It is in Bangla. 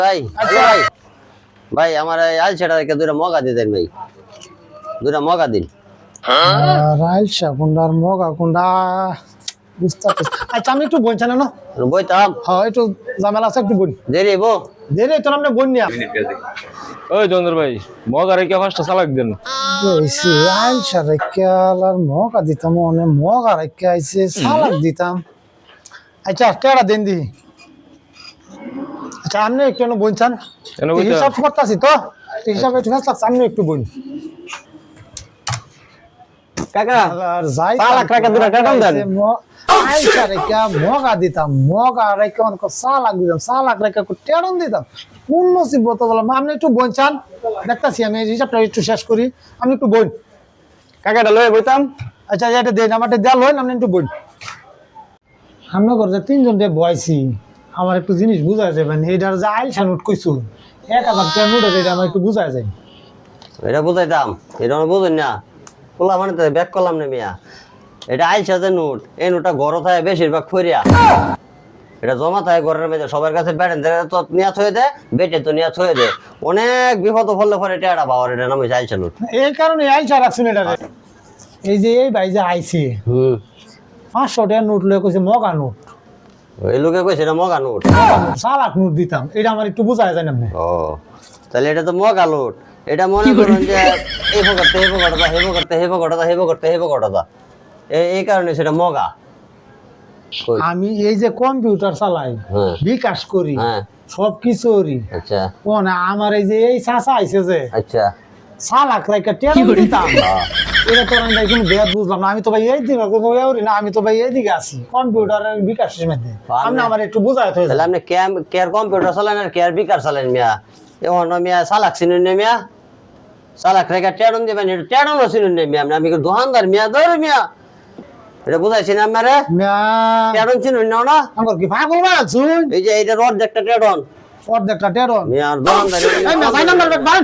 ভাই ভাই ভাই আমার আল ছেড়া রেখে দুইটা মগা দিয়ে দেন ভাই, দুইটা মগা দিন। রাইলসা কুন্ডার মগা কুন্ডা বুঝতে পারছি। আচ্ছা আমি একটু বলছি না বইতাম হ্যাঁ একটু ঝামেলা আছে একটু বল দেরি বো দেরি তো আমরা বল নিয়া ওই চন্দ্র ভাই মগা রেখে পাঁচটা চালাক দেন। বলছি রাইলসা রেখালার মগা দিতাম অনেক মগা রেখে আইছে সালাক দিতাম। আচ্ছা কেডা দেন দি আচ্ছা আপনি একটু বলছেন হিসাব করতেছি তো হিসাবে ঠিক আছে আপনি একটু বল কাকা আর যাই সালাক রেখে দুইটা টেটন দেন। আইসা রেখা মগা দিতাম মগা রেখে অনেক সালাক দিতাম সালাক রেখে টেরন দিতাম কোন নসিবত বললাম আপনি একটু বলছেন দেখতেছি আমি হিসাবটা একটু শেষ করি আমি একটু বল কাকাটা লয়ে বইতাম। আচ্ছা এটা দেন আমারটা দেওয়া লইন আপনি একটু বল আমরা করতে তিনজন দিয়ে বয়সি আমার একটু জিনিস বুঝা যাবেন এটার যে আইসা নোট কইছু 1000 টাকা নোট আছে এটা আমার একটু বুঝা যায় এটা বুঝাইতাম, এটা বুঝুন না পোলা মানে তো ব্যাক করলাম না মিয়া। এটা আইসা যে নোট, এই নোটটা ঘর থাকে বেশিরভাগ ফরিয়া, এটা জমা থাকে ঘরের মধ্যে সবার কাছে বেড়েন তো নিয়া থয়ে দেয়, বেটে তো নিয়া থয়ে দেয়, অনেক বিপদ ফললে পরে এটা একটা পাওয়ার, এটা নাম হচ্ছে আইসা নোট। এই কারণে আইসা রাখছেন এটা এই যে এই ভাই যে আইসি 500 টাকা নোট লয়ে কইছে মগা নোট এই লোকে কইছে এটা মগা নোট, সালাক নোট দিতাম এটা আমার একটু বুঝা যায় না ও তাহলে এটা তো মগা নোট। এটা মনে করুন যে হেবো করতে হেবো করতে হেবো করতে হেবো করতে হেবো করতে হেবো করতে, এই কারণে সেটা মগা। আমি এই যে কম্পিউটার চালাই হ্যাঁ। বিকাশ করি হ্যাঁ সব কিছু করি আচ্ছা ও না আমার এই যে এই চাচা আইছে যে আচ্ছা সালাক রাইকা টেরন দিতাম এটা তো আমি ভাই কোনো বেদ বুঝলাম না আমি তো ভাই এই দিকে কোনো এউরি না আমি তো ভাই এইদিকে আছি কম্পিউটারের বিকাশের মধ্যে আপনি আমার একটু বুঝাইতে হয়েছে তাহলে আপনি কেয়ার কম্পিউটার চালান আর কেয়ার বিকার চালান মিয়া, এখন মিয়া চালাক চিনুন না মিয়া, চালাক রেখা টেরন দেবেন, এটা টেরনও চিনুন না মিয়া, আমি দোকানদার মিয়া ধরো মিয়া, এটা বুঝাইছি না আপনারে টেরন চিনুন না আমার কি পাগল বানাচ্ছুন এই যে এইটার অর্ধেকটা টেরন অর্ধেকটা টেরন মিয়া, আর দোকানদার